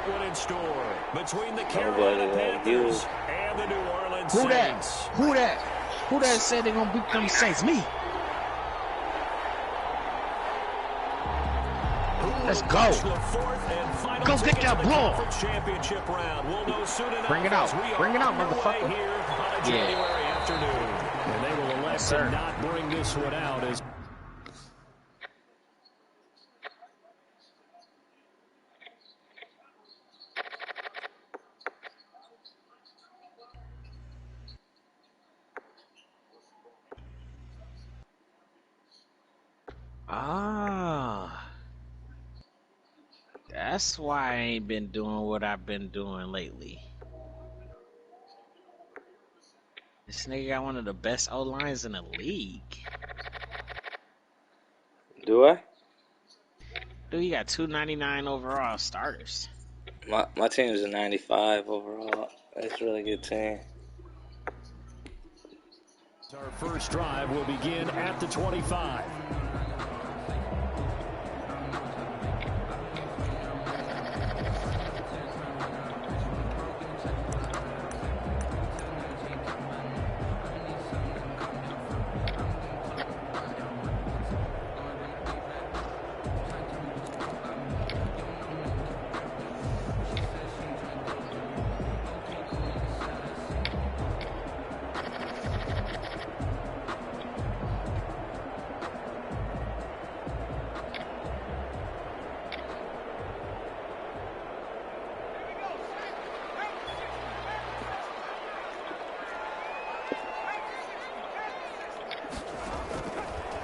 one in store between the Carolina Panthers and the New Orleans Saints. Who that said they're going to beat them Saints? Me. Let's go. Go get that ball. Championship round. We'll know soon enough. Bring it out. Bring it out, motherfucker. Here on a January afternoon. And they will elect to not bring this one out as that's why I ain't been doing what I've been doing lately. This nigga got one of the best O-lines in the league. Do I? Dude, he got 299 overall starters. My team is a 95 overall. That's a really good team. Our first drive will begin at the 25.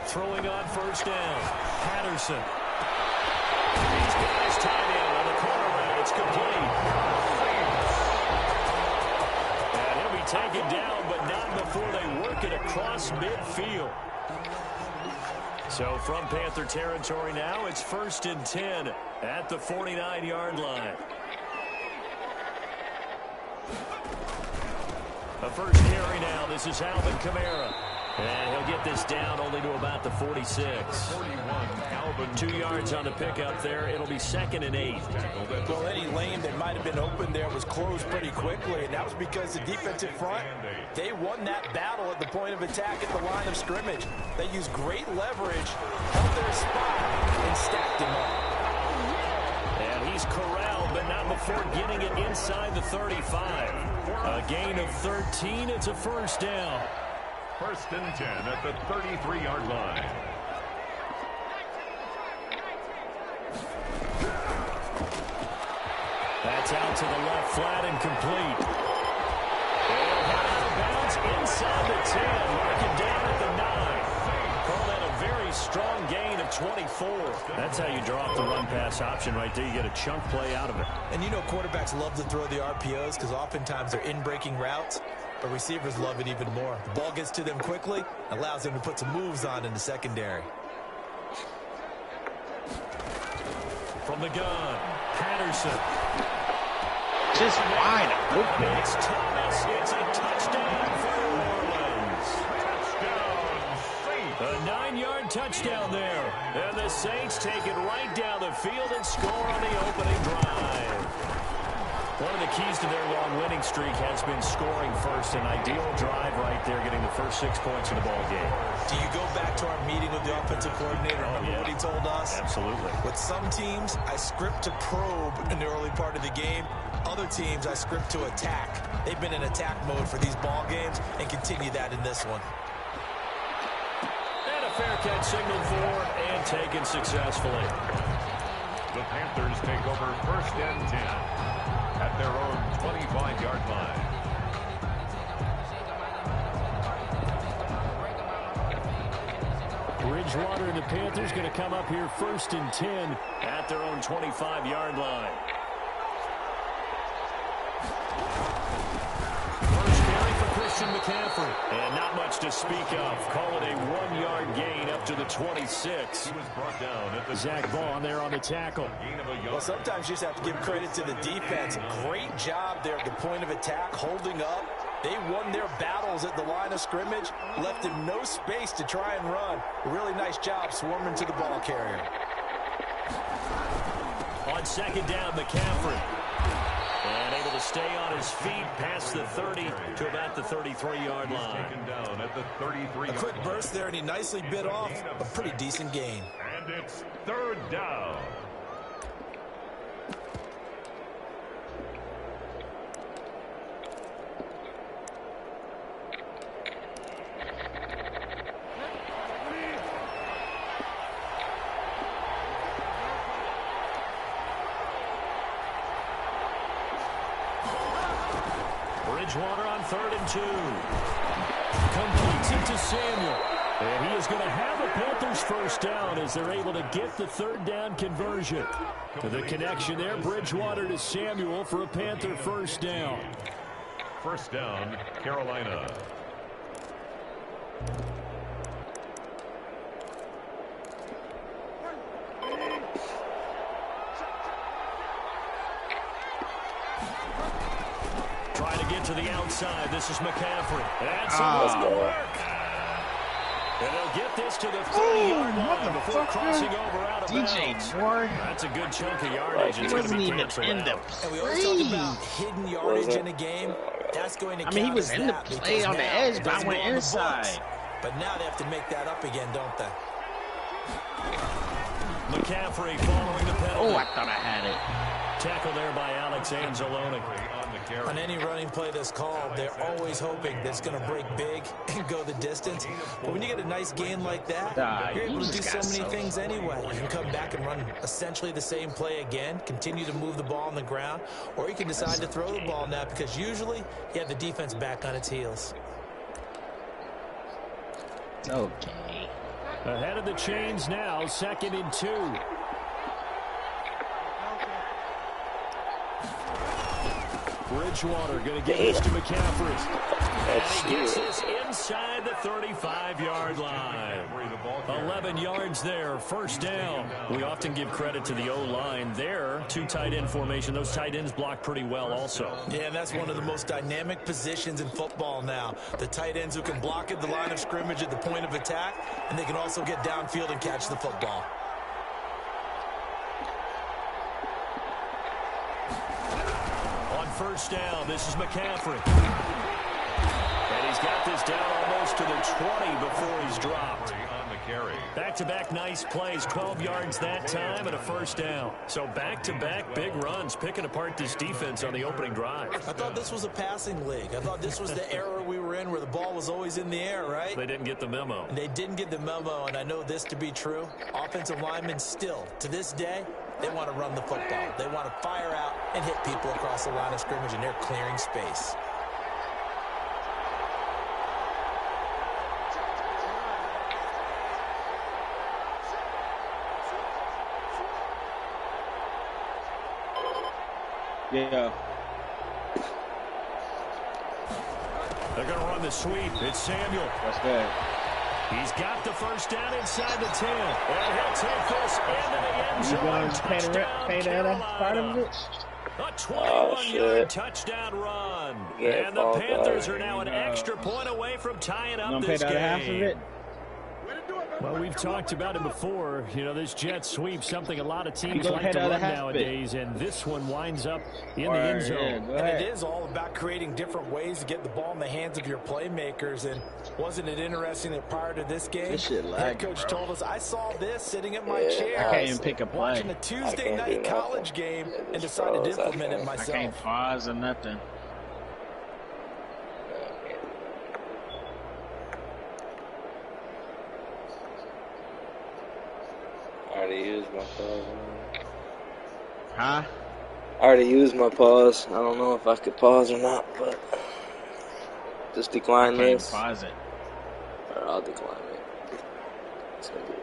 Throwing on first down, Patterson. He's got his tight end on the corner route. It's complete. And he'll be taken down, but not before they work it across midfield. So from Panther territory now, it's 1st and 10 at the 49-yard line. A first carry now. This is Alvin Kamara. And he'll get this down only to about the 46. 2 yards on the pickup there. It'll be 2nd and 8. Well, any lane that might have been open there was closed pretty quickly, and that was because the defensive front, they won that battle at the point of attack at the line of scrimmage. They used great leverage, held their spot, and stacked him up. And he's corralled, but not before getting it inside the 35. A gain of 13. It's a first down. 1st and 10 at the 33-yard line. That's out to the left, flat and complete. And out of bounds inside the 10. Marking down at the 9. Call that a very strong gain of 24. That's how you draw up the run-pass option right there. You get a chunk play out of it. And you know quarterbacks love to throw the RPOs because oftentimes they're in-breaking routes. But receivers love it even more. The ball gets to them quickly, allows them to put some moves on in the secondary. From the gun, Patterson. Just wide open. It's Thomas. It's a touchdown for New Orleans. A 9-yard touchdown there. And the Saints take it right down the field and score on the opening drive. One of the keys to their long winning streak has been scoring first. An ideal drive right there, getting the first 6 points of the ball game. Do you go back to our meeting with the offensive coordinator? Remember what he told us? Absolutely. With some teams, I script to probe in the early part of the game. Other teams, I script to attack. They've been in attack mode for these ball games and continue that in this one. And a fair catch signaled for and taken successfully. The Panthers take over 1st and 10 at their own 25-yard line. Bridgewater and the Panthers going to come up here 1st and 10 at their own 25-yard line. First carry for Christian McCaffrey. And not much to speak of. Call it a 1-yard gain up to the 26. He was brought down at the Zach Vaughn there on the tackle. Well, sometimes you just have to give credit to the defense. Great job there at the point of attack, holding up. They won their battles at the line of scrimmage, left him no space to try and run. A really nice job swarming to the ball carrier. On 2nd down, McCaffrey. stay on his feet past the 30 to about the 33-yard line. Taken down at the 33. A quick burst there, and he nicely bit off a pretty decent gain. And it's third down. Bridgewater on 3rd and 2. Completes it to Samuel. And he is going to have a Panthers first down as they're able to get the 3rd down conversion. To the connection there, Bridgewater to Samuel for a Panther first down. First down, Carolina. Trying to get to the outside. This is McCaffrey. That's a lot of work. And they'll get this to the 30-yard line before crossing over out of bounds. DJ Ward. That's a good chunk of yardage. He wasn't even in the And we always talk play. about hidden yardage in a game. That's going to count. I mean, he was as in the that play because on the now edge, it but I doesn't went go on the inside. books. But now they have to make that up again, don't they? McCaffrey following the penalty. Oh, I thought I had it. Tackle there by Alex Anzalone. On any running play that's called, they're always hoping that it's going to break big and go the distance. But when you get a nice gain like that, you're able to do so many things anyway. You can come back and run essentially the same play again, continue to move the ball on the ground, or you can decide to throw the ball now because usually you have the defense back on its heels. Okay. Ahead of the chains now, 2nd and 2. Bridgewater going to get this to McCaffrey. And he gets this inside the 35-yard line. 11 yards there, first down. We often give credit to the O-line there. 2 tight end formation. Those tight ends block pretty well also. Yeah, and that's one of the most dynamic positions in football now. The tight ends who can block at the line of scrimmage at the point of attack, and they can also get downfield and catch the football. First down, this is McCaffrey. And he's got this down almost to the 20 before he's dropped. Back-to-back nice plays, 12 yards that time and a first down. So back-to-back big runs, picking apart this defense on the opening drive. I thought this was a passing league. I thought this was the era we were in where the ball was always in the air, right? They didn't get the memo. And they didn't get the memo, and I know this to be true. Offensive linemen still, to this day, they want to run the football. They want to fire out and hit people across the line of scrimmage, and they're clearing space. Yeah. They're going to run the sweep. It's Samuel. That's good. He's got the first down inside the 10. And he'll take this into the end zone. You going to pay that part of it? A 21-yard touchdown run. Yeah, and the Panthers are now an extra point away from tying up this game. Half of it? Well, we've talked about it before. You know, this jet sweep, something a lot of teams like to run nowadays, and this one winds up in the end zone. And it is all about creating different ways to get the ball in the hands of your playmakers. And wasn't it interesting that prior to this game, head coach told us, I saw this sitting at my chair. I can't even pick a play. Watching a Tuesday night college game and decided to implement it myself. I can't pause or nothing. I already used my pause. Huh? I already used my pause. I don't know if I could pause or not, but just decline this. Pause it. Or I'll decline it. It's gonna be.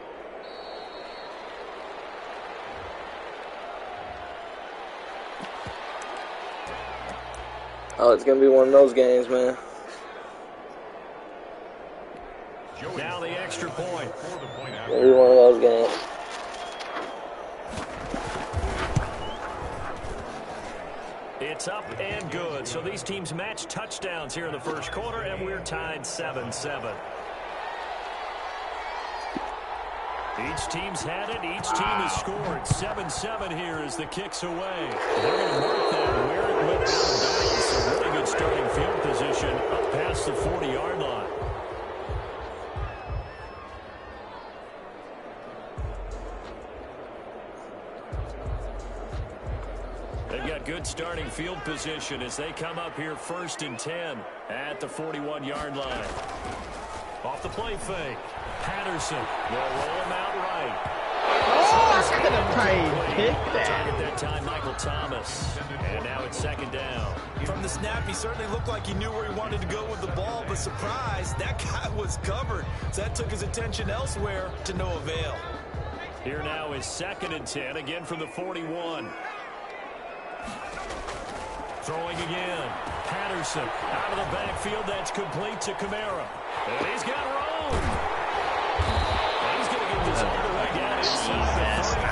Oh, it's gonna be one of those games, man. Now the extra point. It's gonna be one of those games. It's up and good. So these teams match touchdowns here in the first quarter, and we're tied 7-7. Each team's had it. Each team has scored. 7-7 here as the kick's away. They're going to mark that where it went out of bounds. They've got good starting field position as they come up here 1st and 10 at the 41-yard line. Off the play fake. Patterson will roll him out right. Oh, I could have probably picked that. Target that time, Michael Thomas. And now it's 2nd down. From the snap, he certainly looked like he knew where he wanted to go with the ball, but surprise, that guy was covered. So that took his attention elsewhere to no avail. Here now is 2nd and 10, again from the 41. Throwing again. Patterson out of the backfield. That's complete to Kamara. And he's got room. He's going to get this all the way down inside the 35.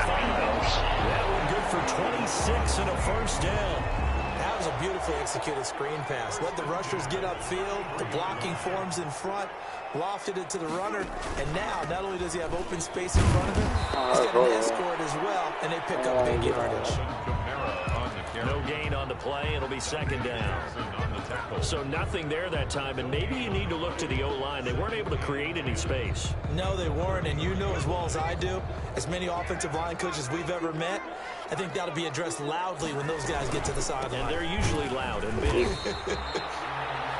That one good for 26 and a 1st down. That was a beautifully executed screen pass. Let the rushers get upfield. The blocking forms in front. Lofted it to the runner. And now, not only does he have open space in front of him, he's got an escort as well. And they pick up big yardage. No gain on the play. It'll be 2nd down. So nothing there that time. And maybe you need to look to the O-line. They weren't able to create any space. No, they weren't. And you know as well as I do, as many offensive line coaches we've ever met, I think that'll be addressed loudly when those guys get to the sideline. And they're usually loud and big.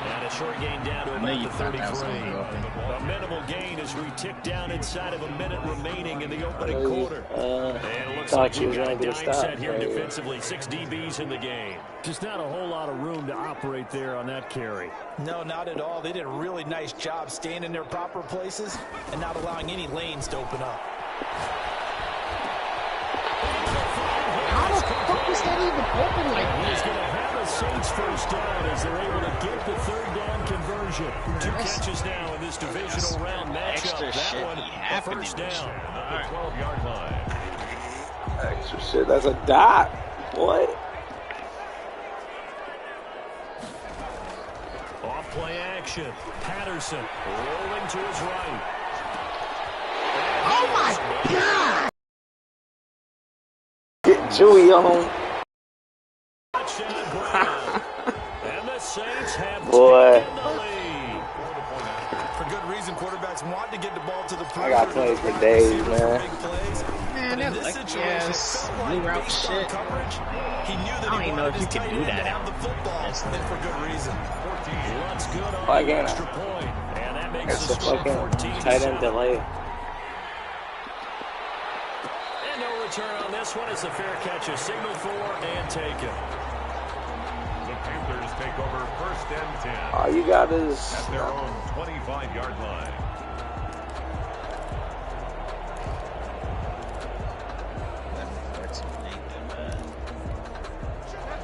And a short gain down to about the 33. A minimal gain as we tick down inside of a minute remaining in the opening quarter. And it looks like we've got a dime set here defensively. 6 DBs in the game. Just not a whole lot of room to operate there on that carry. No, not at all. They did a really nice job staying in their proper places and not allowing any lanes to open up. How the fuck is that even open like that? He's going to have a Saints 1st down as they're able to get the 3rd down conversion. 2 catches now in this divisional round matchup. That one a 1st down. At the 12-yard line. Extra shit. That's a dot. What? Off play action. Patterson rolling to his right. Oh my God! Get Chewy on. And the Saints have Boy. taken the lead. For good reason, quarterbacks want to get the ball to the I got plays for days, man. Man, that like yes, blue route shit. He knew that I don't he even know wanted if you his can tight do end to that have the football, and for good reason. Runs good on Why the can't I? extra point. And that makes It's the a score fucking 14-7. tight end delay. And no return on this one. It's a fair catch, a signal for and taken. The Panthers take over 1st and 10. All you got is At their own 25-yard line.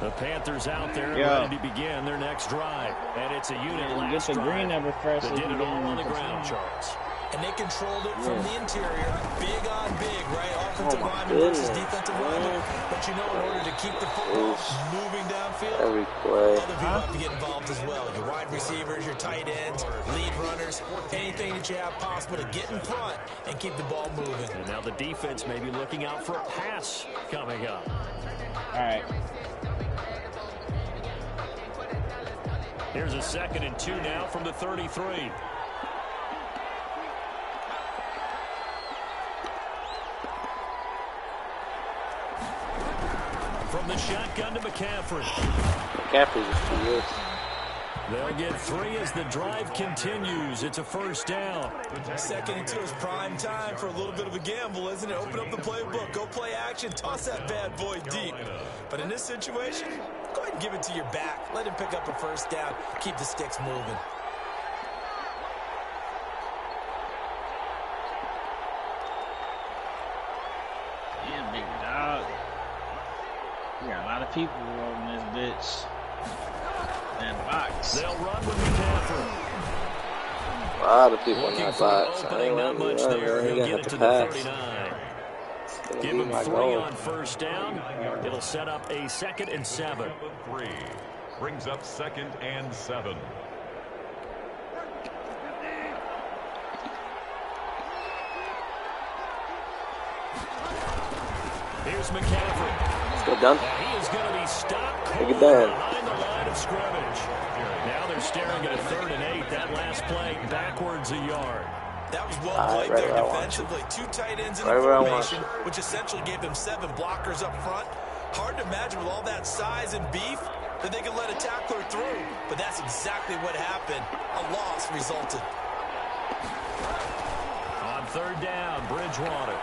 The Panthers out there ready to begin their next drive. And it's a unit last Get the green drive ever fresh. that did it all on the ground, Charles. And they controlled it from the interior. Big on big, right? Offensive my lineman versus goodness, defensive man. lineman. But you know, in order to keep the football moving downfield, every play. other people have to get involved as well. Your wide receivers, your tight ends, lead runners, anything that you have possible to get in front and keep the ball moving. And now the defense may be looking out for a pass coming up. All right. Here's a 2nd and 2 now from the 33. From the shotgun to McCaffrey. McCaffrey's just too good. They'll get 3 as the drive continues. It's a 1st down. 2nd and 2 is prime time for a little bit of a gamble, isn't it? Open up the playbook, go play action, toss that bad boy deep. But in this situation, go ahead and give it to your back. Let him pick up a 1st down. Keep the sticks moving. Yeah, big dog. We got a lot of people on this bitch. That box. They'll run with McCaffrey. A lot of people in Looking that for an box. I opening, ain't not much gonna there. He'll gonna get have it to to the pass. 39. It's gonna Give be him my 3 goal. on 1st down. It'll set up a 2nd and 7. 3 brings up 2nd and 7. Here's McCaffrey. Let's go done. And he is going to be stopped Take it down. behind the line of scrimmage. Now they're staring at a 3rd and 8. That last play backwards a yard. That was well played right there where I want defensively. 2 tight ends in Right the where I want formation, which essentially gave them 7 blockers up front. Hard to imagine with all that size and beef that they could let a tackler through. But that's exactly what happened. A loss resulted. On third down, Bridgewater.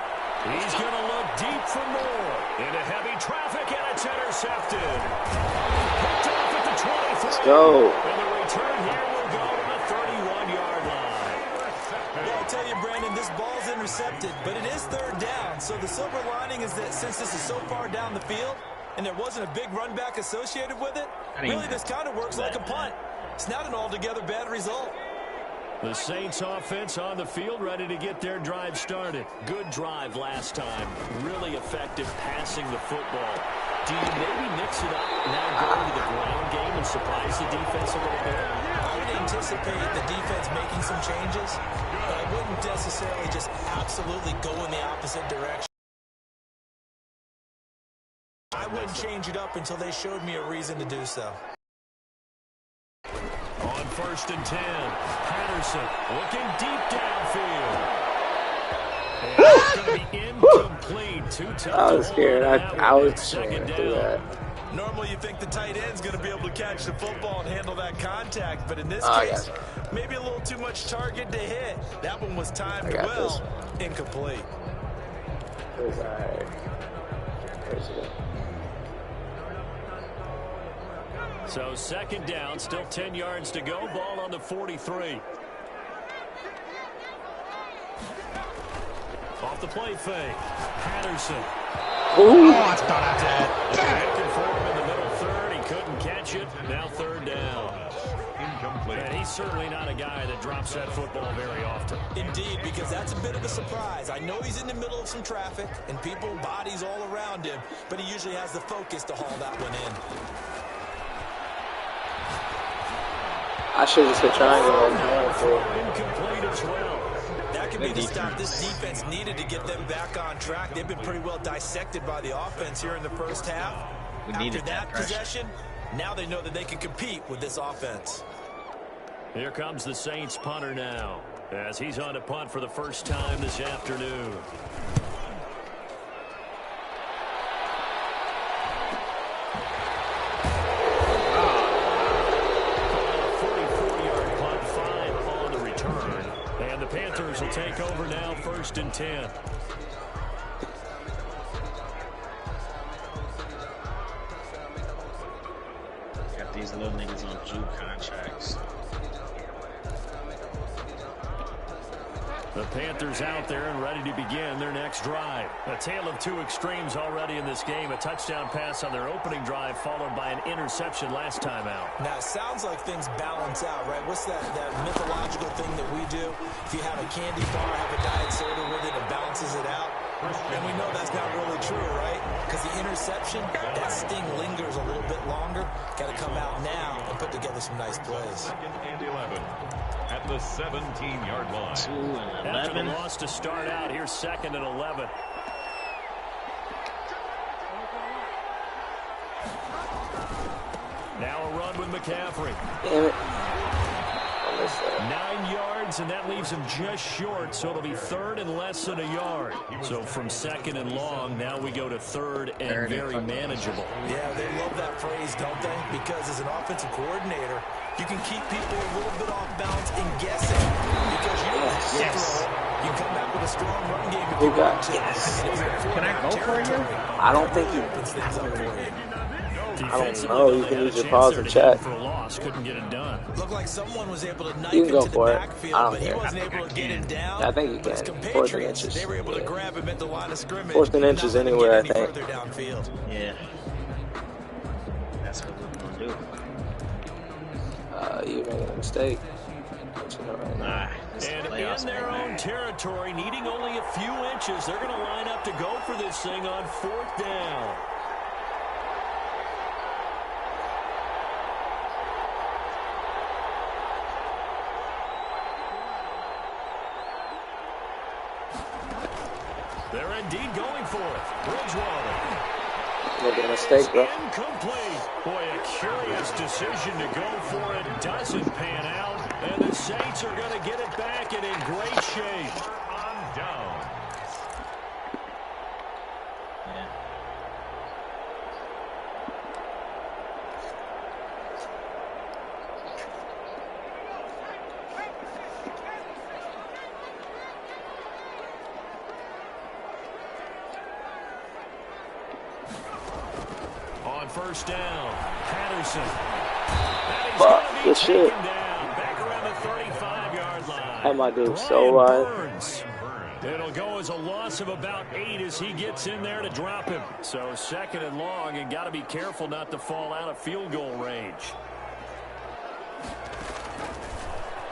He's going to look deep for more. Into heavy traffic, and it's intercepted. Picked off at the 23. Let's go. And the return here will go to the 31-yard line. Well, I'll tell you, Brandon, this ball's intercepted, but it is third down. So the silver lining is that since this is so far down the field and there wasn't a big run back associated with it, really this kind of works like a punt. It's not an altogether bad result. The Saints offense on the field, ready to get their drive started. Good drive last time. Really effective passing the football. Do you maybe mix it up, now go to the ground game and surprise the defense a little bit? I would anticipate the defense making some changes, but I wouldn't necessarily just absolutely go in the opposite direction. I wouldn't change it up until they showed me a reason to do so. On 1st and 10, Patterson looking deep downfield. And it's going to be incomplete. Too tough. I was scared. I was second scared to do down. that. Normally you think the tight end's going to be able to catch the football and handle that contact, but in this case, maybe a little too much target to hit. That one was timed well. Incomplete. It was all right. There's it. So second down, still 10 yards to go. Ball on the 43. Off the play fake. Patterson. Ooh. Looking for him in the middle third. He couldn't catch it. Now third down. Incomplete. And he's certainly not a guy that drops that football very often. Indeed, because that's a bit of a surprise. I know he's in the middle of some traffic and people, bodies all around him, but he usually has the focus to haul that one in. I should just hit triangle. Incomplete as well. That could be the stop this defense needed to get them back on track. They've been pretty well dissected by the offense here in the first half. After that possession, now they know that they can compete with this offense. Here comes the Saints punter now, as he's on to punt for the first time this afternoon. Panthers will take over now, 1st and 10. Got these little niggas on Jew contracts. The Panthers out there and ready to begin their next drive. A tale of two extremes already in this game. A touchdown pass on their opening drive, followed by an interception last time out. Now, it sounds like things balance out, right? What's that mythological thing that we do? If you have a candy bar, have a diet soda with it, it balances it out. And we know that's not really true, right? Because the interception, that sting lingers a little bit longer. Got to come out now and put together some nice plays. 2nd and 11 at the 17-yard line. 2 and 11. After the loss to start out, here's 2nd and 11. Now a run with McCaffrey. Damn it. 9 yards, and that leaves him just short, so it'll be 3rd and less than a yard. So from 2nd and long, now we go to 3rd and very manageable. Yeah, they love that phrase, don't they? Because as an offensive coordinator, you can keep people a little bit off balance and guessing. Because you don't have to throw it. You come back with a strong run game if you want to. Can I go for it here? I don't think you. opens things up for you. I don't know. You can use your pause and check. For a loss, couldn't get it done. Looked like someone was able to knife You can him go to the for it. backfield, I don't but he care. wasn't able to get him down. I think you But his can. 4th and compatriots, inches. they were able to Yeah. grab him at the line of scrimmage. 4th and inches Not let him anywhere, I get think. any further downfield. Yeah. That's what we're going to do. You're making a mistake. Let you know right now. Nah, this And playoffs, in their man. own territory, needing only a few inches, they're going to line up to go for this thing on 4th down. They're indeed going for it. Bridgewater. Making a mistake, bro. Incomplete. Boy, a curious decision to go for it. Doesn't pan out. And the Saints are going to get it back and in great shape. On downs. Yeah. first down. Patterson. Fuck, good shit. Back around the 35-yard line. That might do so right. Burns. It'll go as a loss of about 8 as he gets in there to drop him. So second and long, and got to be careful not to fall out of field goal range.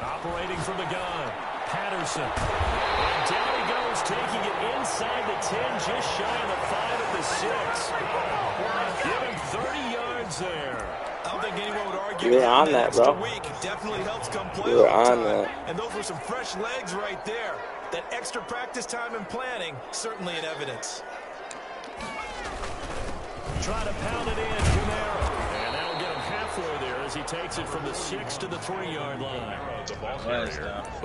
Operating from the gun, Patterson. And down he goes, taking it inside the 10, just shy of the 5 at the 6. Give him 30 yards there. I don't think anyone would argue. You were on that, bro. Week definitely helps come play. You were on that. And those were some fresh legs right there. That extra practice time and planning, certainly in evidence. Try to pound it in, Camara. And that'll get him halfway there as he takes it from the 6 to the 3-yard line. Well,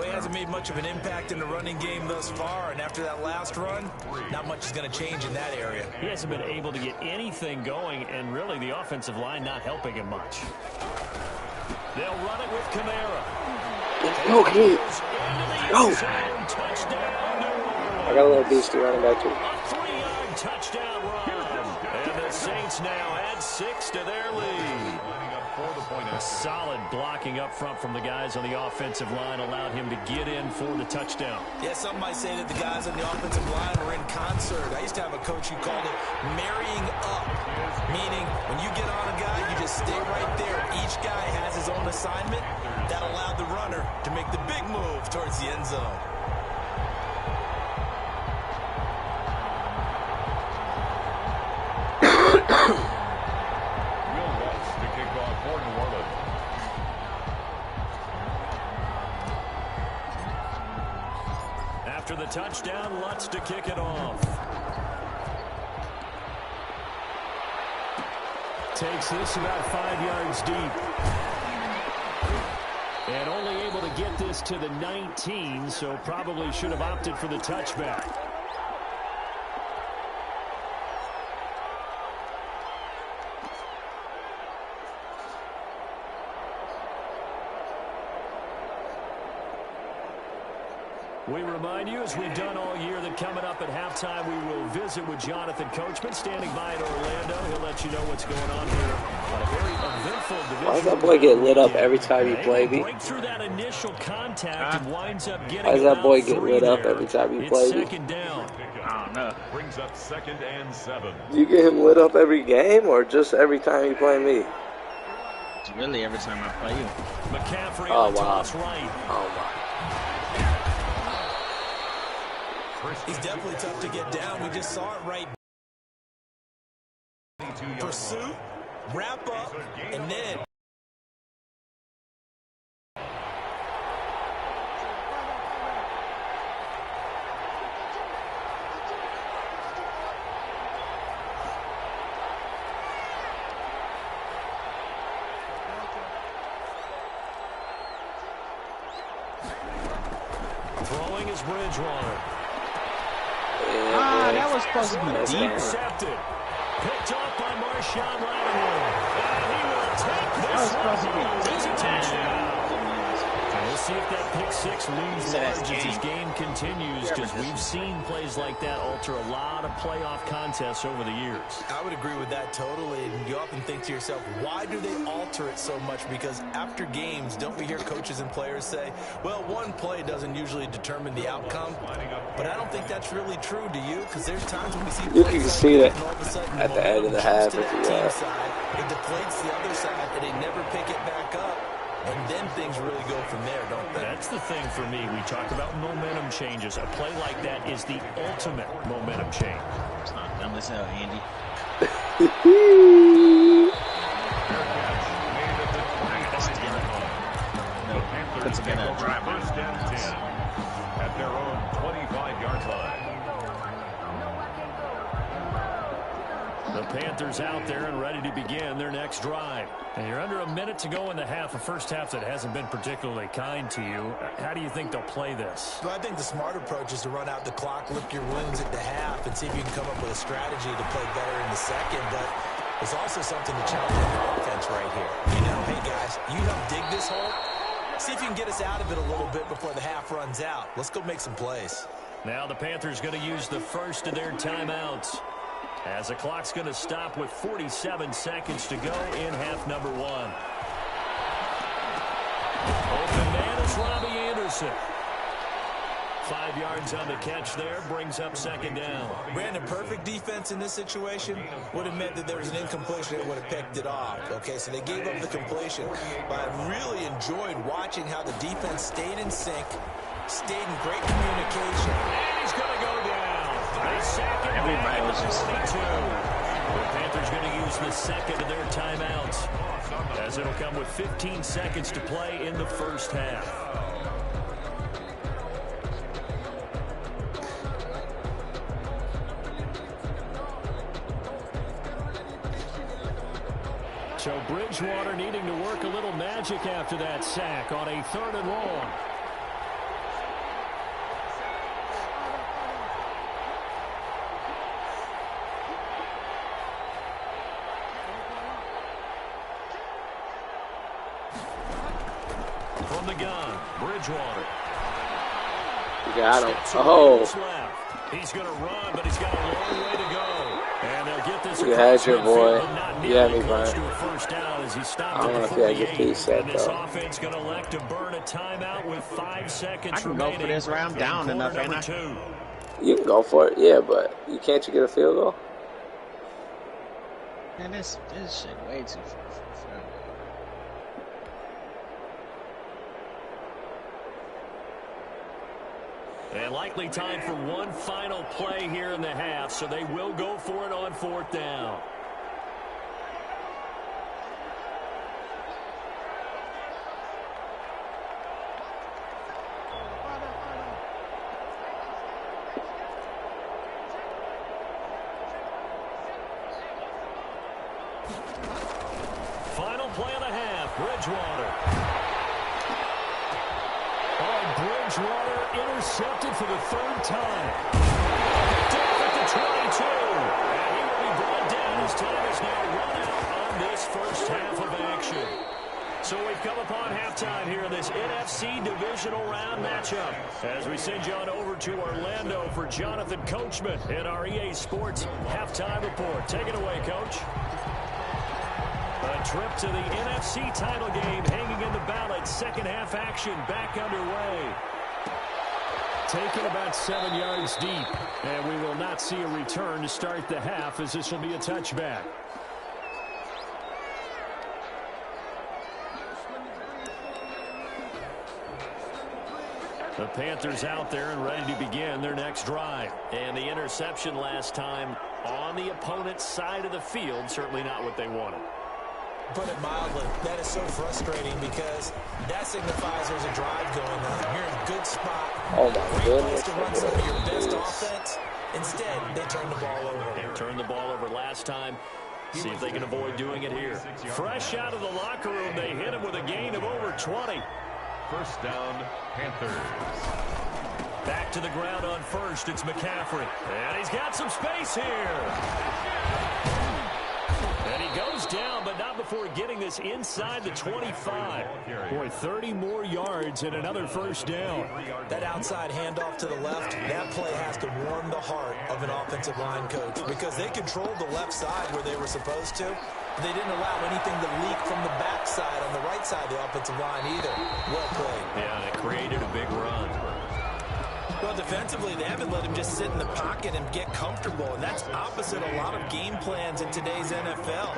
he hasn't made much of an impact in the running game thus far, and after that last run, not much is going to change in that area. He hasn't been able to get anything going, and really the offensive line not helping him much. They'll run it with Camara. Go, kid. Go. I got a little beastie running back too. A 3-yard touchdown run. And the Saints now add 6 to their lead. A solid blocking up front from the guys on the offensive line allowed him to get in for the touchdown. Yeah, some might say that the guys on the offensive line were in concert. I used to have a coach who called it marrying up, meaning when you get on a guy, you just stay right there. Each guy has his own assignment. That allowed the runner to make the big move towards the end zone. After the touchdown, Lutz to kick it off. Takes this about 5 yards deep. And only able to get this to the 19, so probably should have opted for the touchback. We remind you, as we've done all year, that coming up at halftime, we will visit with Jonathan Coachman, standing by in Orlando. He'll let you know what's going on here on a very eventful division. Why does that boy get lit up every time he plays me? Break through that initial contact and winds up getting. Why does that boy get lit up every time he plays me? Second down. I don't know. Brings up 2nd and 7. Do you get him lit up every game or just every time you play me? It's really every time I play you. McCaffrey Oh, on the wow. toss right. Oh, my. He's definitely tough to get down. We just saw it right. Pursuit, wrap up, and then. Throwing is Bridgewater. That was supposed to be deep. Intercepted. Picked off by Marshawn Lattimore. And he will take That this was supposed to be one. It's a touchdown. deep. We'll see if that pick six looms large as this game continues, because we've seen plays like that alter a lot of playoff contests over the years. I would agree with that totally. And you often think to yourself, why do they alter it so much? Because after games, don't we hear coaches and players say, well, one play doesn't usually determine the outcome? But I don't think that's really true, do you? Because there's times when we see You plays can like see that, that and all of a sudden at the end of the half jumps to if that you team side, it deflates the other side, and they never pick it back up. And then things really go from there, don't they? That's the thing for me. We talk about momentum changes. A play like that is the ultimate momentum change. It's not dumb as hell, Andy. It's gonna drive First and 10 at their own 25-yard line. The Panthers out there and ready to begin their next drive. And you're under a minute to go in the half, a first half that hasn't been particularly kind to you. How do you think they'll play this? Well, I think the smart approach is to run out the clock, lick your wounds at the half, and see if you can come up with a strategy to play better in the second. But there's also something to challenge the offense right here. You know, hey, guys, you help dig this hole. See if you can get us out of it a little bit before the half runs out. Let's go make some plays. Now the Panthers going to use the first of their timeouts. As the clock's going to stop with 47 seconds to go in half number one. Open man is Robbie Anderson. 5 yards on the catch there, brings up second down. Brandon, perfect defense in this situation would have meant that there was an incompletion that would have picked it off. Okay, so they gave up the completion. But I really enjoyed watching how the defense stayed in sync, stayed in great communication. And he's going to go down. They sack him. Everybody was just 42. The Panthers going to use the second of their timeouts, as it'll come with 15 seconds to play in the first half. So Bridgewater needing to work a little magic after that sack on a 3rd and long. From the gun, Bridgewater. You got him. Oh. He's going to run, but he's got a long way to go. And they'll get this. You had your boy. Yeah, me, Brian. I don't know if you had your piece set, this though. offense going to elect to burn a timeout with 5 seconds I can remaining. go for this round down enough, ain't I? You can go for it, yeah, but can't you get a field goal? Man, this shit way too far. And likely time for one final play here in the half, so they will go for it on 4th down. Final play of the half, Bridgewater. Bridgewater intercepted for the 3rd time. Down at the 22. And he will be brought down as time is now run out on this first half of action. So we've come upon halftime here in this NFC divisional round matchup. As we send you on over to Orlando for Jonathan Coachman in our EA Sports halftime report. Take it away, Coach. A trip to the NFC title game hanging in the balance. Second half action back underway. Taken about 7 yards deep. And we will not see a return to start the half, as this will be a touchback. The Panthers out there and ready to begin their next drive. And the interception last time on the opponent's side of the field. Certainly not what they wanted. Put it mildly, that is so frustrating because that signifies there's a drive going on. You're in a good spot. Oh my Great goodness. place to run some of your best offense. Instead, they turn the ball over. They turned the ball over last time. See if they can avoid doing it here. Fresh out of the locker room, they hit him with a gain of over 20. 1st down, Panthers. Back to the ground on 1st, it's McCaffrey. And he's got some space here. And he goes down, but not before getting this inside the 25. Boy, 30 more yards and another 1st down. That outside handoff to the left, that play has to warm the heart of an offensive line coach because they controlled the left side where they were supposed to. They didn't allow anything to leak from the backside on the right side of the offensive line either. Well played. Yeah, and it created a big run. Well, defensively, they haven't let him just sit in the pocket and get comfortable, and that's opposite a lot of game plans in today's NFL.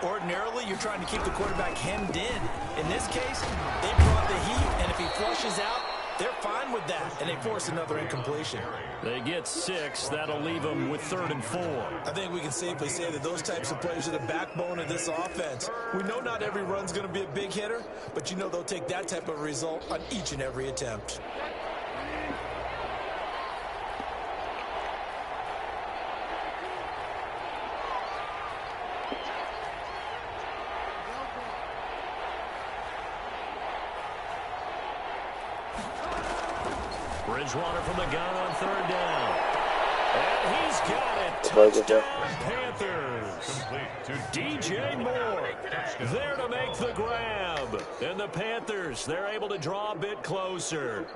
Ordinarily, you're trying to keep the quarterback hemmed in. In this case, they brought the heat, and if he flushes out, they're fine with that, and they force another incompletion. They get 6. That'll leave them with 3rd and 4. I think we can safely say that those types of plays are the backbone of this offense. We know not every run's going to be a big hitter, but you know they'll take that type of result on each and every attempt. Bridgewater from the gun on 3rd down. And he's got it. Touchdown, Panthers. DJ Moore there to make the grab. And the Panthers, they're able to draw a bit closer.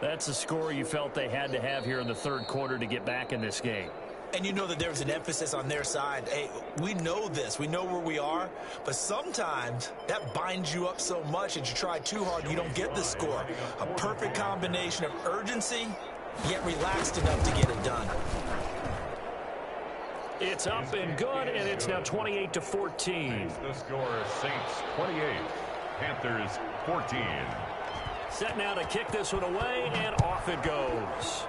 That's a score you felt they had to have here in the 3rd quarter to get back in this game. And you know that there's an emphasis on their side. Hey, we know this. We know where we are. But sometimes that binds you up so much that you try too hard, you don't get the score. A perfect combination of urgency, yet relaxed enough to get it done. It's up and good, and it's now 28-14. The score, Saints 28, Panthers 14. Set now to kick this one away, and off it goes.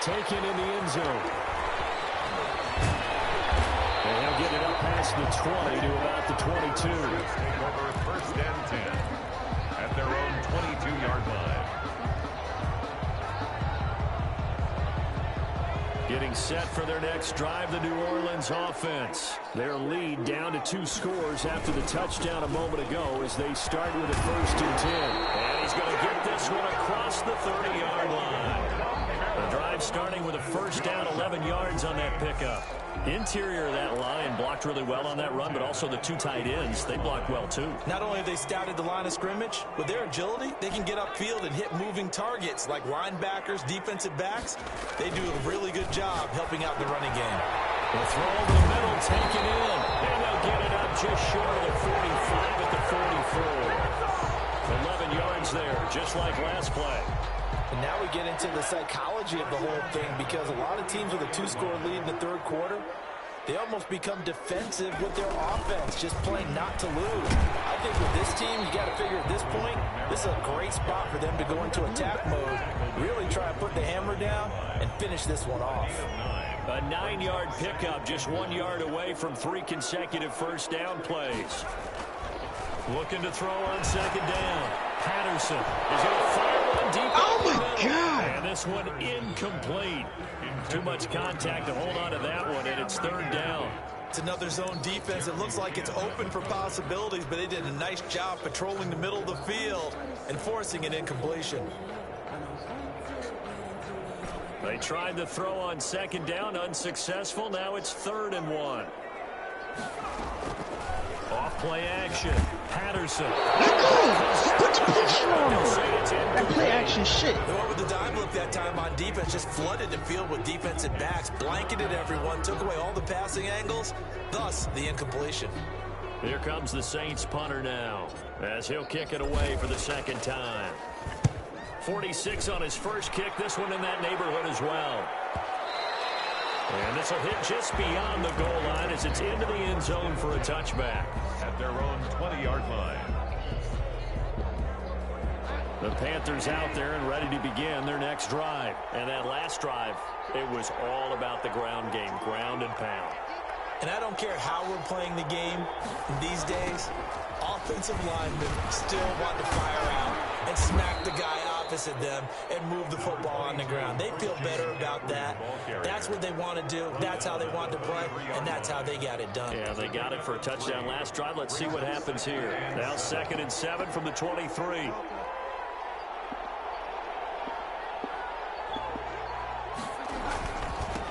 Taken in the end zone. And he'll get it up past the 20 to about the 22. Take over first and 10 at their own 22-yard line. Getting set for their next drive, the New Orleans offense. Their lead down to 2 scores after the touchdown a moment ago as they start with a first and 10. And he's going to get this one across the 30-yard line. The drive starting with a first down, 11 yards on that pickup. Interior of that line blocked really well on that run, but also the 2 tight ends, they blocked well too. Not only have they scouted the line of scrimmage, with their agility, they can get upfield and hit moving targets like linebackers, defensive backs. They do a really good job helping out the running game. The throw over the middle, taken in, and they'll get it up just short of the 45 at the 44. 11 yards there, just like last play. And now we get into the psychology of the whole thing, because a lot of teams with a 2-score lead in the third quarter, they almost become defensive with their offense, just playing not to lose. I think with this team, you got to figure at this point, this is a great spot for them to go into attack mode, really try to put the hammer down and finish this one off. A 9-yard pickup, just 1 yard away from 3 consecutive first down plays. Looking to throw on second down. Patterson is going to fire one deep. Oh, my God. And this one incomplete. Too much contact to hold on to that one, and it's third down. It's another zone defense. It looks like it's open for possibilities, but they did a nice job patrolling the middle of the field and forcing an incompletion. They tried the throw on second down, unsuccessful. Now it's 3rd and 1. Off play action. Patterson. Put the pressure on him. That play action shit. The one with the dime look that time on defense just flooded the field with defensive backs, blanketed everyone, took away all the passing angles, thus the incompletion. Here comes the Saints punter now, as he'll kick it away for the second time. 46 on his first kick, this one in that neighborhood as well. And this will hit just beyond the goal line as it's into the end zone for a touchback. At their own 20-yard line. The Panthers out there and ready to begin their next drive. And that last drive, it was all about the ground game, ground and pound. And I don't care how we're playing the game these days, offensive linemen still want to fire out and smack the guy opposite them and move the football on the ground. They feel better about that. That's what they want to do. That's how they want to play, and that's how they got it done. Yeah, they got it for a touchdown last drive. Let's see what happens here. Now 2nd and 7 from the 23.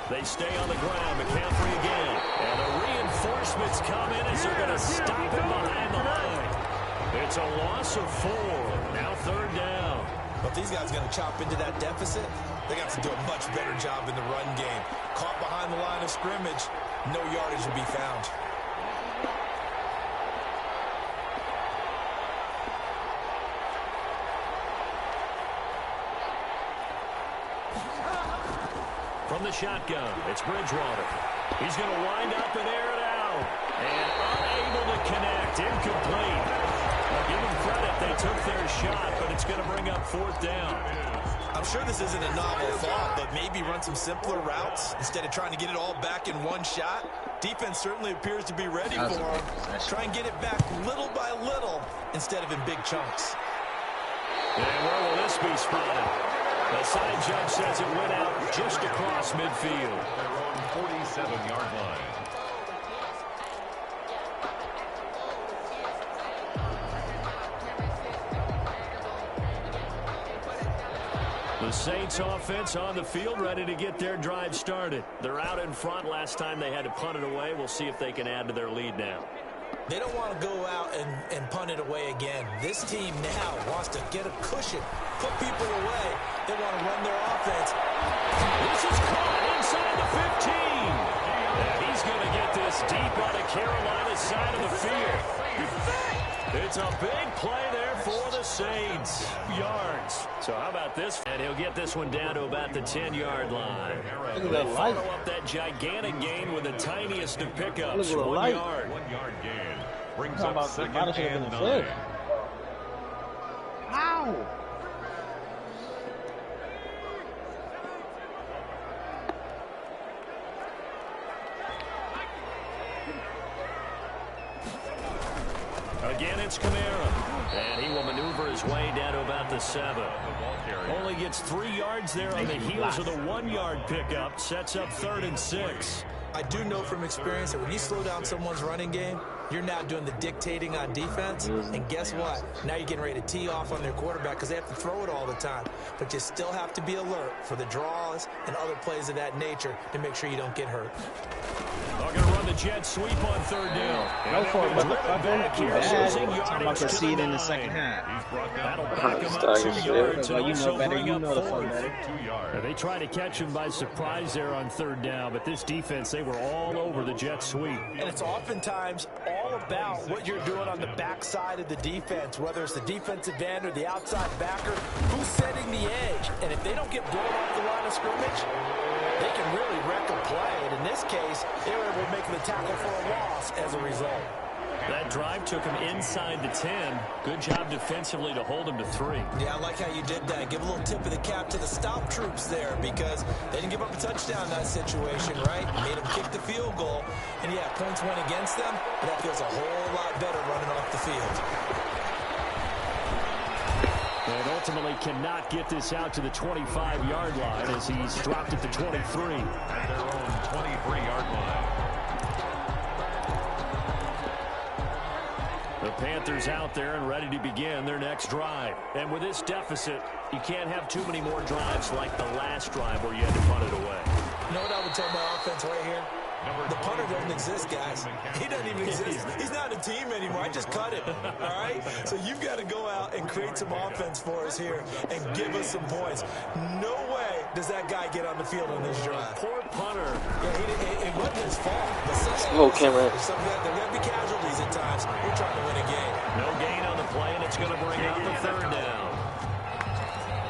They stay on the ground. McCaffrey again. And the reinforcements come in as they're going to stop him behind the line. It's a loss of 4. Now 3rd down. But these guys are going to chop into that deficit. They got to do a much better job in the run game. Caught behind the line of scrimmage, no yardage will be found. From the shotgun, it's Bridgewater. He's going to wind up and air it out. And unable to connect, incomplete. Now give them credit, they took their shot, but it's going to bring up 4th down. I'm sure this isn't a novel thought, but maybe run some simpler routes instead of trying to get it all back in one shot. Defense certainly appears to be ready for him. Try and get it back little by little instead of in big chunks. And where will this be spotted? The side judge says it went out just across midfield. Their own 47-yard line. The Saints offense on the field ready to get their drive started. They're out in front. Last time they had to punt it away. We'll see if they can add to their lead now. They don't want to go out and punt it away again. This team now wants to get a cushion, put people away. They want to run their offense. This is caught inside the 15. And he's going to get this deep on the Carolina side of the field. It's a big play there for the Saints. Yards. So how about this? And he'll get this one down to about the 10-yard line. They follow up that gigantic gain with the tiniest of pickups. 1 yard. 1 yard gain. Brings Talking up about second might have been and the 9. fifth. Ow! Again, it's Kamara. And he will maneuver his way down to about the 7. Only gets 3 yards there on the heels of the 1-yard pickup. Sets up 3rd and 6. I do know from experience that when you slow down someone's running game, you're now doing the dictating on defense. And guess what? Now you're getting ready to tee off on their quarterback because they have to throw it all the time. But you still have to be alert for the draws and other plays of that nature to make sure you don't get hurt. They're going to run the jet sweep on 3rd down. Go for it, motherfucker. Too bad. Talking about the to seed the in the 9. second half. That'll back him up 2 yards Well, and you know also better. bring You up know the fun 4th. better. 2 yards. They tried to catch him by surprise there on 3rd down, but this defense, they were all over the jet sweep. And it's oftentimes all about what you're doing on the backside of the defense, whether it's the defensive end or the outside backer, who's setting the edge. And if they don't get blown off the line of scrimmage, they can really wreck a play. And in this case, they were able to make the tackle for a loss as a result. That drive took him inside the 10. Good job defensively to hold him to 3. Yeah, I like how you did that. Give a little tip of the cap to the stop troops there because they didn't give up a touchdown in that situation, right? Made them kick the field goal. And, yeah, points went against them, but that feels a whole lot better running off the field. And ultimately cannot get this out to the 25-yard line as he's dropped at the 23. At their own 23-yard line. The Panthers out there and ready to begin their next drive. And with this deficit, you can't have too many more drives like the last drive where you had to punt it away. You know what I would tell my offense right here? The punter doesn't exist, guys. He doesn't even exist. He's not a team anymore. I just cut him, all right? So you've got to go out and create some offense for us here and give us some points. No way does that guy get on the field on this drive. Poor punter. Yeah, it wasn't his fault. Oh, Cameron. There are going to be casualties at times. We're trying to win a game. No gain on the play, and it's going to bring out the 3rd down.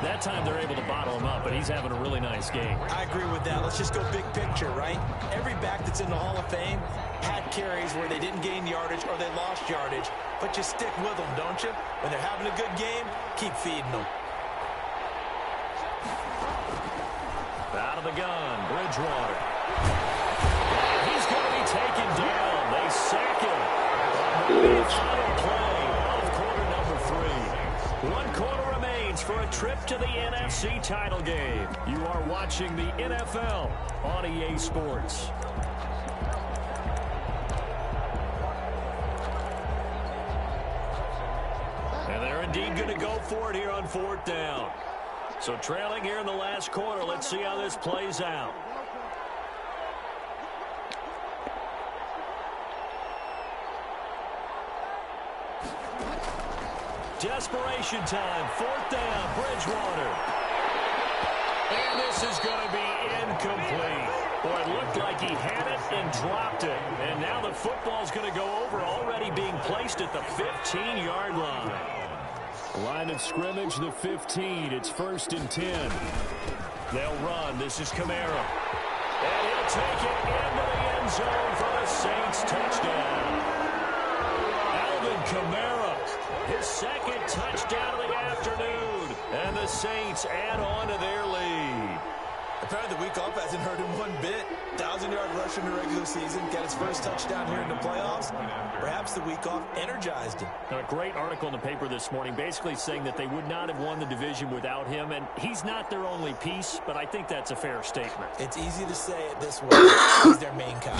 That time they're able to bottle him up, but he's having a really nice game. I agree with that. Let's just go big picture, right? Every back that's in the Hall of Fame had carries where they didn't gain yardage or they lost yardage. But you stick with them, don't you? When they're having a good game, keep feeding them. Out of the gun, Bridgewater. He's going to be taken down. They sack him. Final play of quarter number 3. 1 quarter remains for a trip to the NFC title game. You are watching the NFL on EA Sports. And they're indeed going to go for it here on 4th down. So trailing here in the last quarter, let's see how this plays out. Desperation time, 4th down, Bridgewater. And this is going to be incomplete. Boy, it looked like he had it and dropped it. And now the football's going to go over, already being placed at the 15-yard line. Line of scrimmage, the 15. It's 1st and 10. They'll run. This is Kamara. And he'll take it into the end zone for the Saints touchdown. Alvin Kamara, his 2nd touchdown of the afternoon. And the Saints add on to their lead. Apparently the week off hasn't hurt him one bit. 1,000-yard rush in the regular season. Got his first touchdown here in the playoffs. Perhaps the week off energized him. A great article in the paper this morning basically saying that they would not have won the division without him. And he's not their only piece, but I think that's a fair statement. It's easy to say it this way. He's their main guy.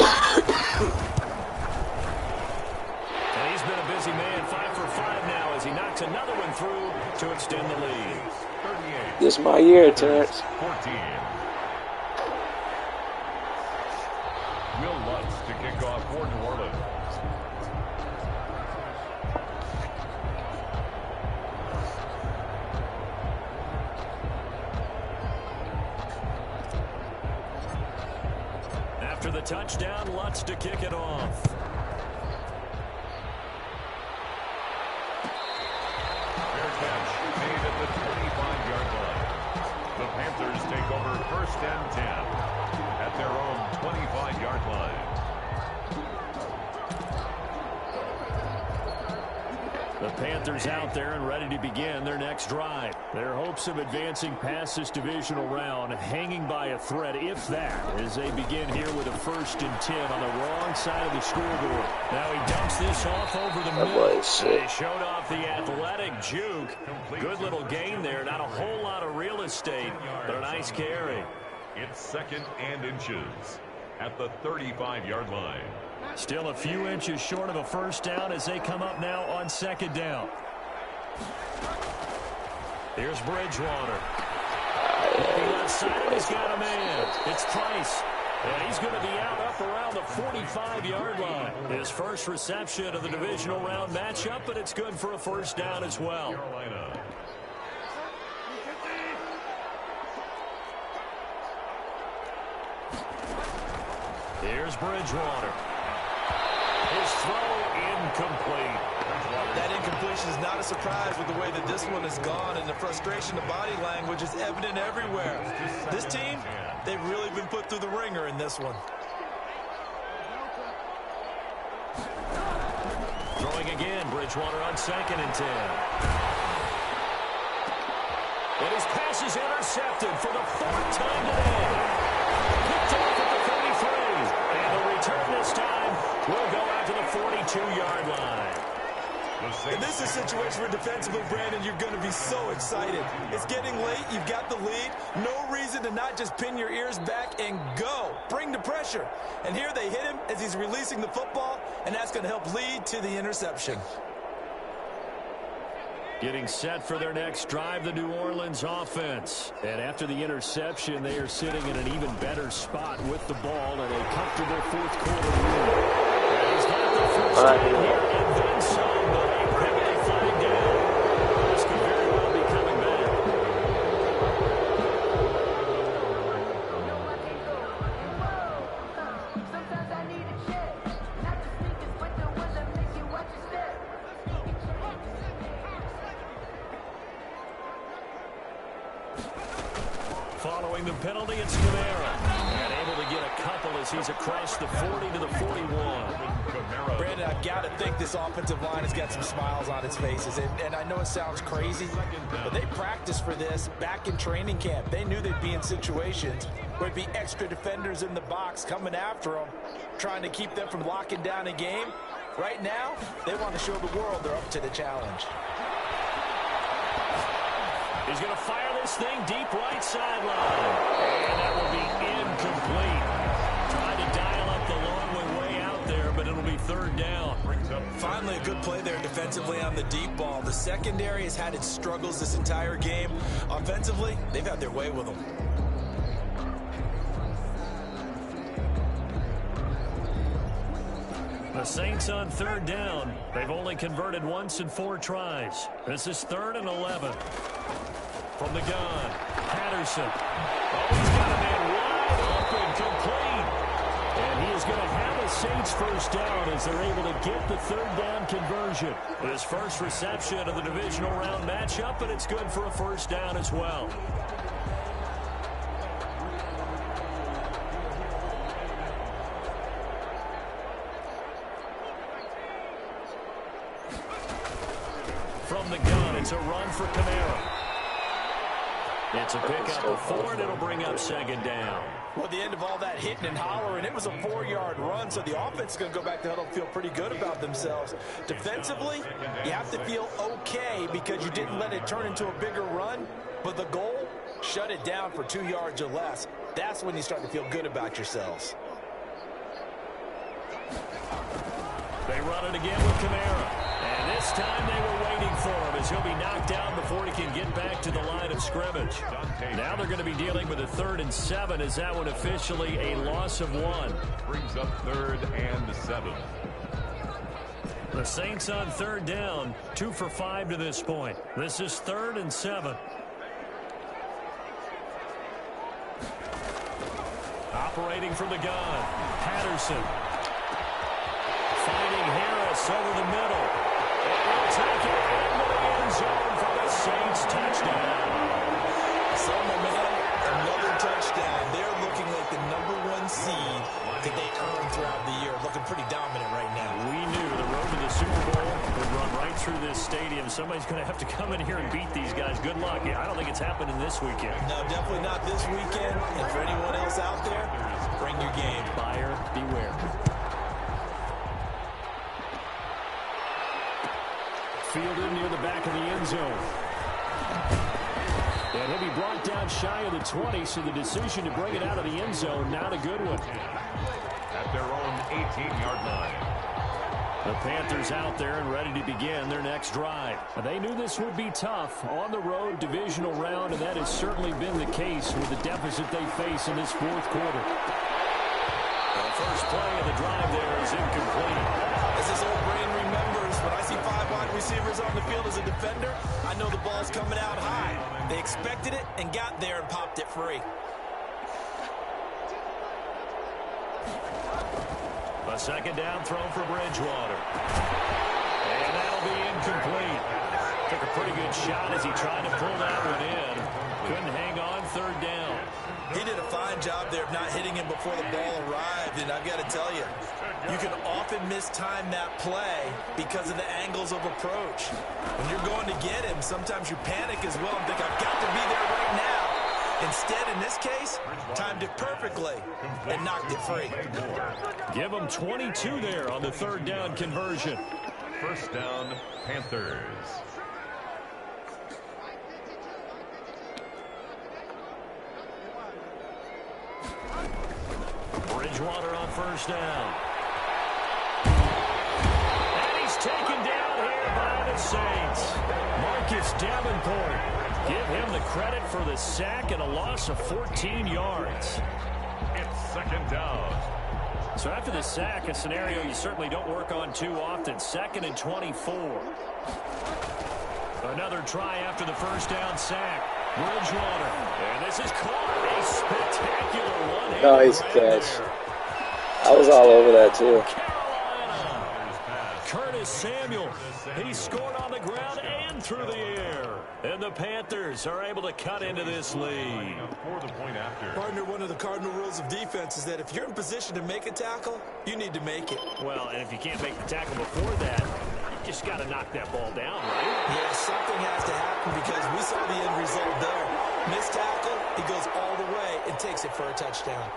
And he's been a busy man, 5 for 5 now as he knocks another one through to extend the lead. 38. This is my year, Terrence. 14. Will Lutz to kick off for New Orleans. touchdown, Lutz to kick it off. Fair catch made at the 25-yard line. The Panthers take over 1st and 10 at their own 25-yard line. The Panthers out there and ready to begin their next drive. Their hopes of advancing past this divisional round hanging by a thread, if that, as they begin here with a 1st and 10 on the wrong side of the scoreboard. Now he dumps this off over the middle. They showed off the athletic juke. Good little gain there. Not a whole lot of real estate, but a nice carry. It's 2nd and inches at the 35-yard line. Still a few inches short of a 1st down as they come up now on 2nd down. Here's Bridgewater. Looking left side, and he's got a man. It's Price. And he's going to be out up around the 45-yard line. His first reception of the divisional round matchup, but it's good for a 1st down as well. Carolina. Here's Bridgewater. His throw incomplete. That incompletion is not a surprise with the way that this one has gone, and the frustration, the body language is evident everywhere. This team, they've really been put through the ringer in this one. Throwing again, Bridgewater on 2nd and 10. And his pass is intercepted for the 4th time today. Picked off at the 33. And the return this time will go out to the 42-yard line. And this is a situation where defensively, Brandon, you're going to be so excited. It's getting late. You've got the lead. No reason to not just pin your ears back and go. Bring the pressure. And here they hit him as he's releasing the football, and that's going to help lead to the interception. Getting set for their next drive, the New Orleans offense. And after the interception, they are sitting in an even better spot with the ball in a comfortable 4th quarter lead. And he's got the 1st down here and then some, but a penalty flag down. This could very well be coming back. Following the penalty, it's Kamara. And able to get a couple as he's across the 40 to the 41. Brandon, I've got to think this offensive line has got some smiles on its faces. And I know it sounds crazy, but they practiced for this back in training camp. They knew they'd be in situations where it'd be extra defenders in the box coming after them, trying to keep them from locking down a game. Right now, they want to show the world they're up to the challenge. He's going to fire this thing deep right sideline. And that will be incomplete. Trying to dial up the long way out there, but it'll be 3rd down. Finally, a good play there defensively on the deep ball. The secondary has had its struggles this entire game. Offensively, they've had their way with them. The Saints on 3rd down. They've only converted once in 4 tries. This is 3rd and 11. From the gun, Patterson. Oh, he's got a man wide open, complete. And he is going to have a Saints 1st down as they're able to get the 3rd down conversion. His first reception of the divisional round matchup, but it's good for a 1st down as well. From the gun, it's a run for Kamara. It's a pickup of 4, and it'll bring up 2nd down. Well, at the end of all that hitting and hollering, it was a 4-yard run, so the offense is going to go back to huddle and feel pretty good about themselves. Defensively, you have to feel okay because you didn't let it turn into a bigger run, but the goal, shut it down for 2 yards or less. That's when you start to feel good about yourselves. They run it again with Kamara. And this time they were waiting for him as he'll be knocked down before he can get back to the line of scrimmage. Now they're going to be dealing with a 3rd and 7 as that one officially a loss of 1. Brings up 3rd and 7. The Saints on 3rd down, 2 for 5 to this point. This is 3rd and 7. operating from the gun. Patterson. Finding Harris over the middle. And he'll take it into the end zone for the Saints touchdown. So, man, another touchdown. They're looking like the #1 seed that they earned throughout the year. Looking pretty dominant right now. We knew the road to the Super Bowl would run right through this stadium. Somebody's going to have to come in here and beat these guys. Good luck. I don't think it's happening this weekend. No, definitely not this weekend. And for anyone else out there, bring your game. Buyer beware. Fielded near the back of the end zone. And he'll be brought down shy of the 20, so the decision to bring it out of the end zone, not a good one. At their own 18-yard line. The Panthers out there and ready to begin their next drive. They knew this would be tough on the road divisional round, and that has certainly been the case with the deficit they face in this fourth quarter. The first play of the drive there is incomplete. As his old brain remembers, when I see 5 wide receivers on the field as a defender, I know the ball's coming out high. They expected it and got there and popped it free. A second down throw for Bridgewater. And that'll be incomplete. Took a pretty good shot as he tried to pull that one in. Couldn't hang on third down. He did a fine job there of not hitting him before the ball arrived, and I've got to tell you, you can often mistime that play because of the angles of approach. When you're going to get him, sometimes you panic as well and think, I've got to be there right now. Instead, in this case, timed it perfectly and knocked it free. Give him 22 there on the third down conversion. First down, Panthers. Bridgewater on first down. And he's taken down here by the Saints. Marcus Davenport. Give him the credit for the sack and a loss of 14 yards. It's second down. So after the sack, a scenario you certainly don't work on too often. 2nd and 24. Another try after the first down sack. Bridgewater. And this is caught. A spectacular one. Nice catch. I was all over that too. Curtis Samuel. He scored on the ground and through the air. And the Panthers are able to cut into this lead. For the point after. Partner, one of the cardinal rules of defense is that if you're in position to make a tackle, you need to make it. Well, and if you can't make the tackle before that, you just got to knock that ball down, right? Yeah, something has to happen because we saw the end result there. Missed tackle, he goes all the way and takes it for a touchdown.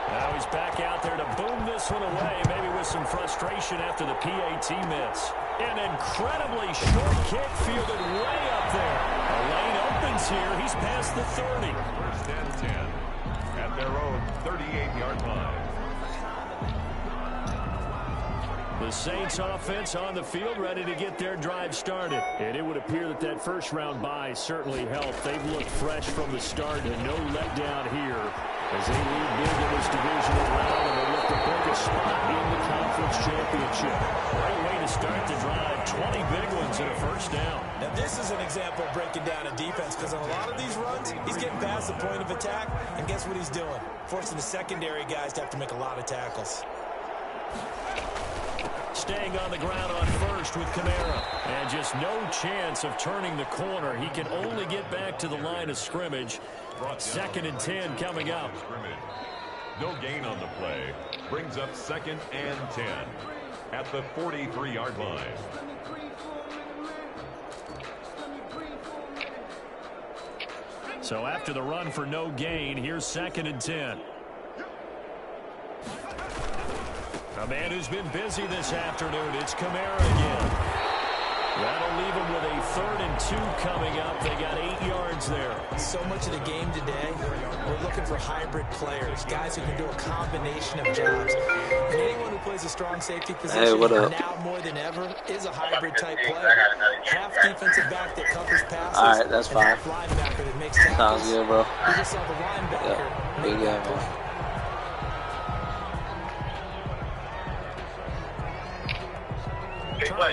Now he's back out there to boom this one away, maybe with some frustration after the PAT miss. An incredibly short kick fielded way up there. A lane opens here. He's past the 30. First and 10 at their own 38-yard line. The Saints offense on the field, ready to get their drive started. And it would appear that that first-round bye certainly helped. They've looked fresh from the start and no letdown here as they lead big in this divisional round and they look to pick a spot in the conference championship. Great way to start the drive. 20 big ones and a first down. Now this is an example of breaking down a defense because on a lot of these runs, he's getting past the point of attack, and guess what he's doing? Forcing the secondary guys to have to make a lot of tackles. Staying on the ground on first with Kamara. And just no chance of turning the corner. He can only get back to the line of scrimmage. 2nd and 10 coming up. No gain on the play. Brings up 2nd and 10 at the 43-yard line. So after the run for no gain, here's 2nd and 10. A man who's been busy this afternoon, it's Kamara again. That'll leave him with a 3rd and 2 coming up. They got 8 yards there. So much of the game today, we're looking for hybrid players, guys who can do a combination of jobs. And anyone who plays a strong safety position now more than ever is a hybrid type player. Half defensive back that covers passes. All right, that's fine. Half linebacker that makes tackles. Sounds good, bro. We just saw the linebacker. Yep. Big game, man.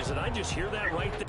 Did I just hear that right there?